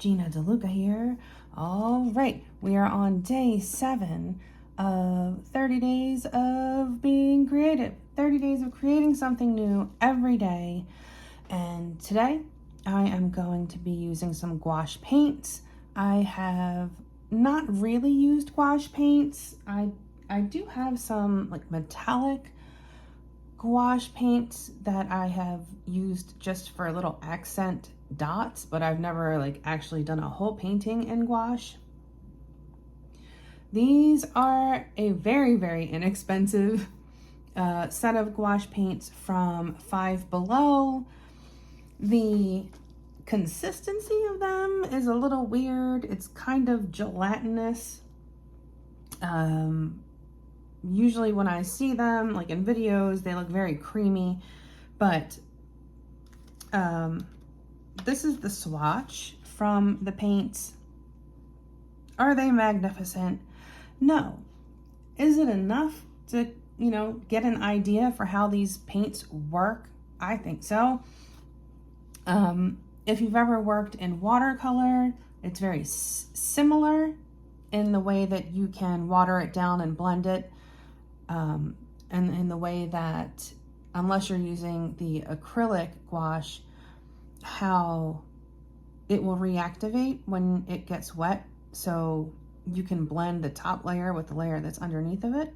Gina DeLuca here. All right, we are on day 7 of 30 days of being creative. 30 days of creating something new every day. And today I am going to be using some gouache paints. I have not really used gouache paints. I do have some like metallic gouache paints that I have used just for a little accent dots, but I've never like actually done a whole painting in gouache. These are a very, very inexpensive set of gouache paints from Five Below. The consistency of them is a little weird. It's kind of gelatinous. Usually when I see them, like in videos, they look very creamy, but this is the swatch from the paints. Are they magnificent? No. Is it enough to, get an idea for how these paints work? I think so. If you've ever worked in watercolor, it's very similar in the way that you can water it down and blend it. And in the way that, unless you're using the acrylic gouache, how it will reactivate when it gets wet. So you can blend the top layer with the layer that's underneath of it.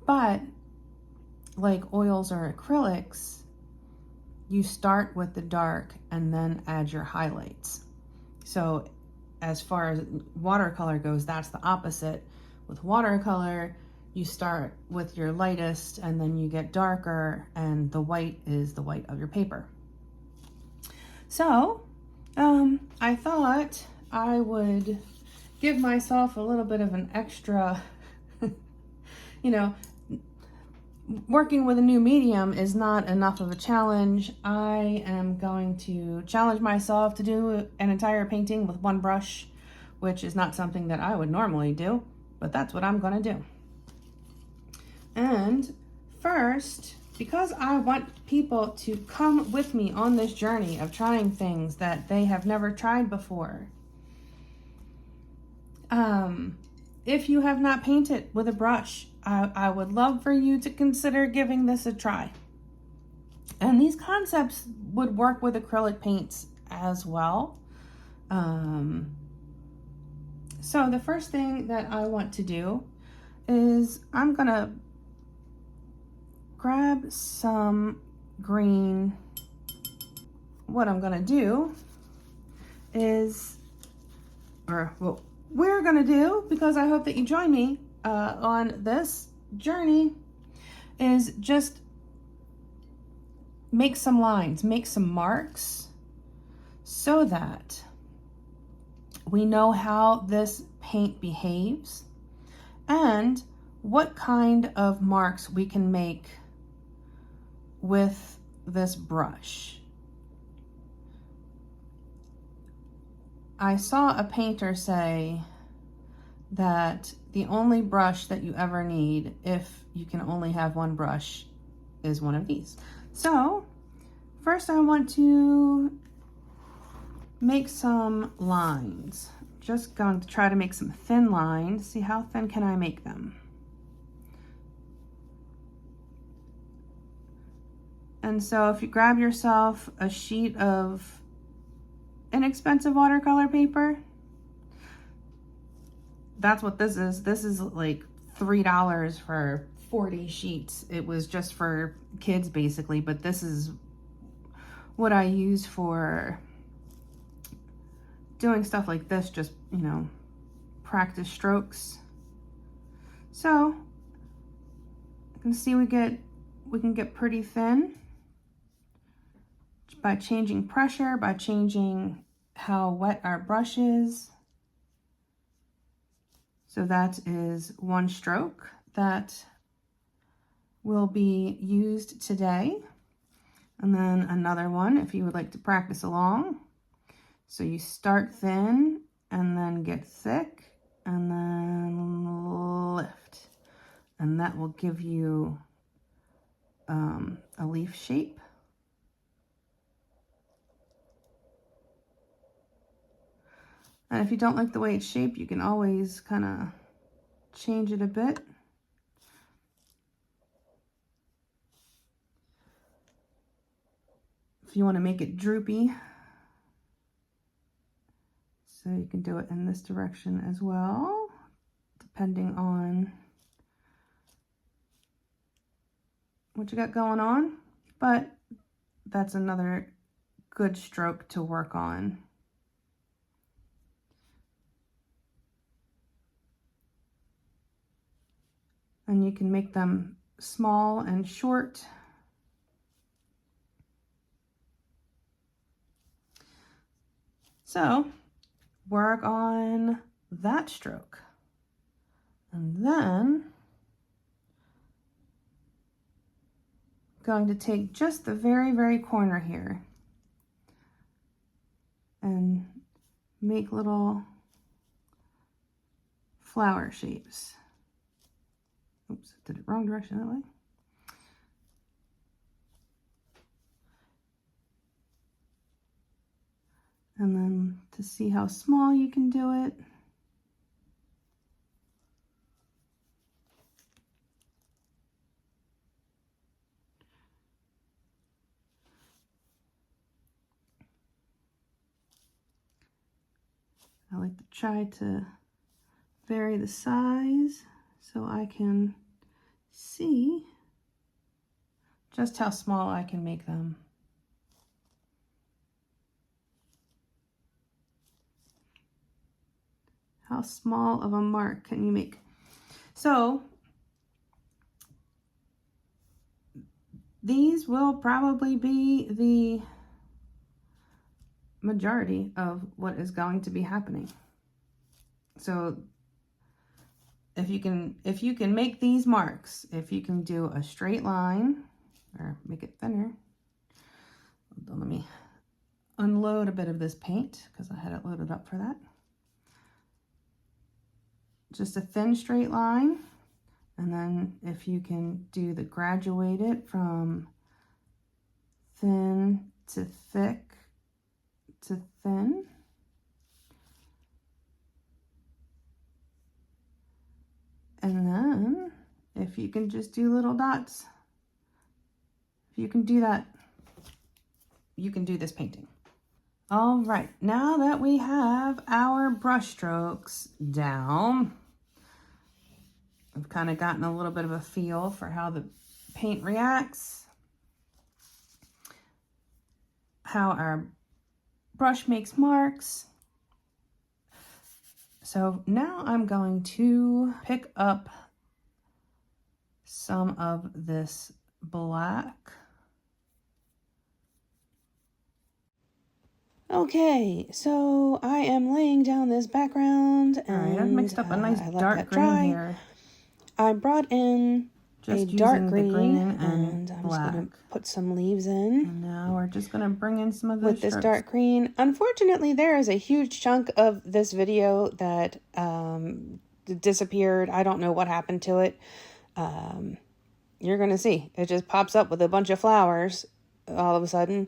But like oils or acrylics, you start with the dark and then add your highlights. So as far as watercolor goes, that's the opposite. With watercolor, you start with your lightest and then you get darker, and the white is the white of your paper. So I thought I would give myself a little bit of an extra, working with a new medium is not enough of a challenge. I am going to challenge myself to do an entire painting with one brush, which is not something that I would normally do, but that's what I'm going to do. And first, because I want people to come with me on this journey of trying things that they have never tried before, if you have not painted with a brush, I would love for you to consider giving this a try. And these concepts would work with acrylic paints as well. So the first thing that I want to do is I'm gonna grab some green. What I'm gonna do is, what we're gonna do, because I hope that you join me on this journey, is just make some lines, make some marks, so that we know how this paint behaves and what kind of marks we can make with this brush. I saw a painter say that the only brush that you ever need, if you can only have one brush, is one of these. So first I want to make some lines. Just going to try to make some thin lines. See how thin can I make them? And so if you grab yourself a sheet of inexpensive watercolor paper, that's what this is. This is like $3 for 40 sheets. It was just for kids basically, but this is what I use for doing stuff like this, just, practice strokes. So you can see we can get pretty thin by changing pressure, by changing how wet our brush is. So that is one stroke that will be used today. And then another one if you would like to practice along. So you start thin and then get thick and then lift. And that will give you a leaf shape. And if you don't like the way it's shaped, you can always kind of change it a bit. If you want to make it droopy, so you can do it in this direction as well, depending on what you got going on. But that's another good stroke to work on. And you can make them small and short. So work on that stroke. And then going to take just the very, very corner here and make little flower shapes. Oops, I did it wrong direction that way. And then to see how small you can do it. I like to try to vary the size so I can see just how small I can make them. How small of a mark can you make? So these will probably be the majority of what is going to be happening. So if you can make these marks, if you can do a straight line or make it thinner. Hold on, let me unload a bit of this paint because I had it loaded up for that. Just a thin straight line, and then if you can do the graduated from thin to thick to thin, and then if you can just do little dots, if you can do that, you can do this painting. All right, now that we have our brush strokes down, I've kind of gotten a little bit of a feel for how the paint reacts, how our brush makes marks. So now I'm going to pick up some of this black. Okay, so I am laying down this background, and all right, I've mixed up a nice dark green here. I brought in just a dark green and I'm black. just going to put some leaves in. And now we're just going to bring in some of those with this dark green. Unfortunately, there is a huge chunk of this video that disappeared. I don't know what happened to it. You're going to see. It just pops up with a bunch of flowers all of a sudden.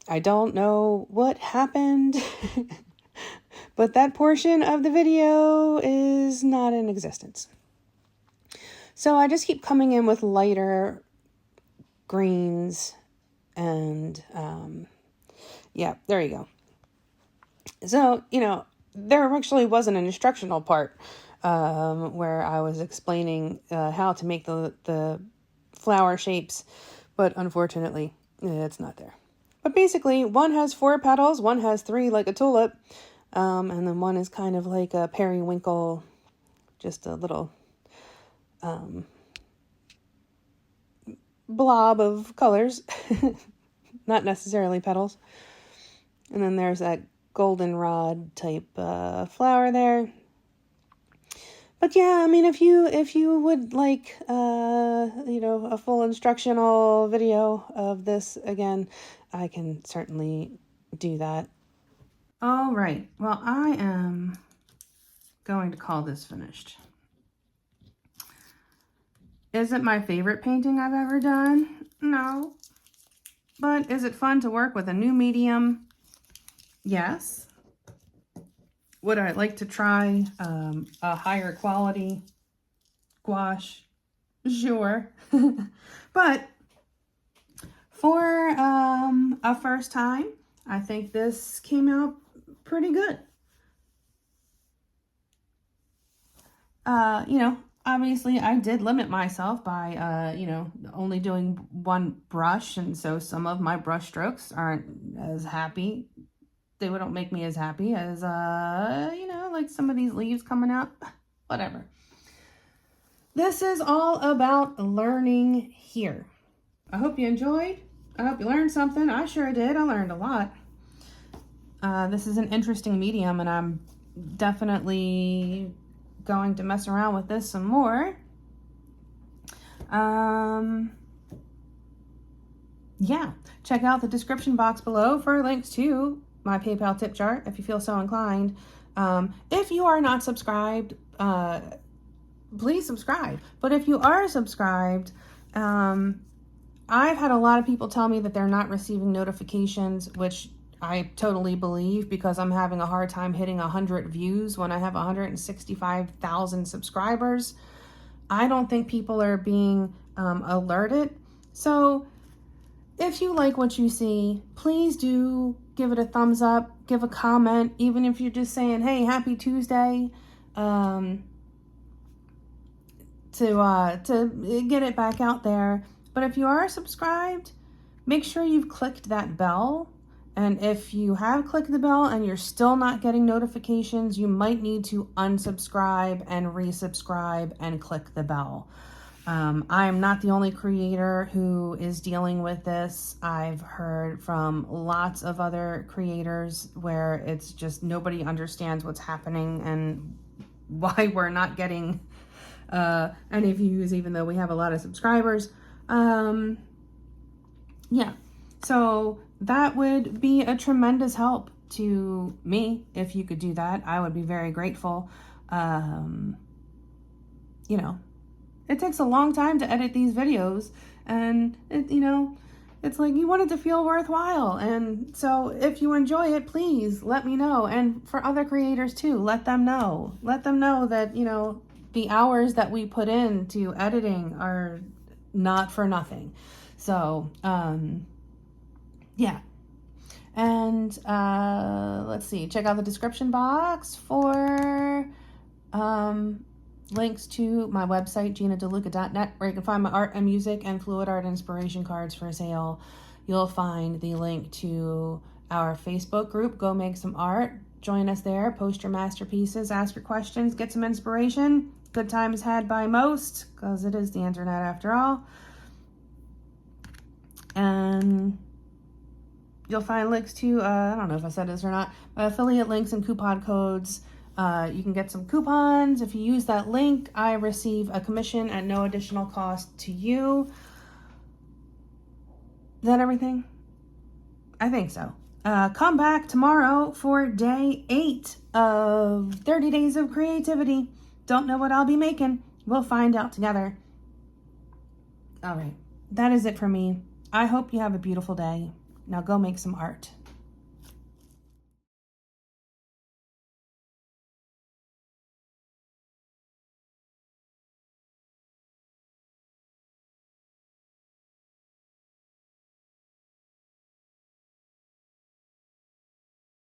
I don't know what happened, but that portion of the video is not in existence. So I just keep coming in with lighter greens and yeah, there you go. So, you know, there actually wasn't an instructional part where I was explaining how to make the flower shapes, but unfortunately it's not there. But basically, one has 4 petals, one has 3 like a tulip, and then one is kind of like a periwinkle, just a little blob of colors, not necessarily petals. And then there's that goldenrod type flower there. But yeah, I mean, if you would like, you know, a full instructional video of this again, I can certainly do that. All right. Well, I am going to call this finished. Is it my favorite painting I've ever done? No. But is it fun to work with a new medium? Yes. would I like to try a higher quality gouache? Sure. But for a first time, I think this came out pretty good. You know, obviously I did limit myself by, you know, only doing one brush. And so some of my brush strokes aren't as happy. They don't make me as happy as, you know, like some of these leaves coming out. Whatever. This is all about learning here. I hope you enjoyed. I hope you learned something. I sure did. I learned a lot. This is an interesting medium, and I'm definitely going to mess around with this some more. Yeah, check out the description box below for links to my PayPal tip jar if you feel so inclined. If you are not subscribed, please subscribe. But if you are subscribed, I've had a lot of people tell me that they're not receiving notifications, which I totally believe, because I'm having a hard time hitting 100 views when I have 165,000 subscribers. I don't think people are being alerted. So if you like what you see, please do give it a thumbs up, give a comment, even if you're just saying, hey, happy Tuesday, to get it back out there. But if you are subscribed, make sure you've clicked that bell. And if you have clicked the bell and you're still not getting notifications, you might need to unsubscribe and resubscribe and click the bell. I am not the only creator who is dealing with this. I've heard from lots of other creators where it's just nobody understands what's happening and why we're not getting any views, even though we have a lot of subscribers. Yeah, so that would be a tremendous help to me if you could do that. I would be very grateful. You know, it takes a long time to edit these videos, and you know, it's like you want it to feel worthwhile. And so if you enjoy it, please let me know. And for other creators too, let them know. Let them know that, you know, the hours that we put into editing are not for nothing. So, yeah. And let's see, check out the description box for links to my website, GinaDeLuca.net, where you can find my art and music and fluid art inspiration cards for sale. You'll find the link to our Facebook group, Go Make Some Art. Join us there, post your masterpieces, ask your questions, get some inspiration. Good times had by most, because it is the internet after all. And you'll find links to, I don't know if I said this or not, affiliate links and coupon codes. You can get some coupons. If you use that link, I receive a commission at no additional cost to you. Is that everything? I think so. Come back tomorrow for day 8 of 30 Days of Creativity. Don't know what I'll be making. We'll find out together. All right. That is it for me. I hope you have a beautiful day. Now go make some art.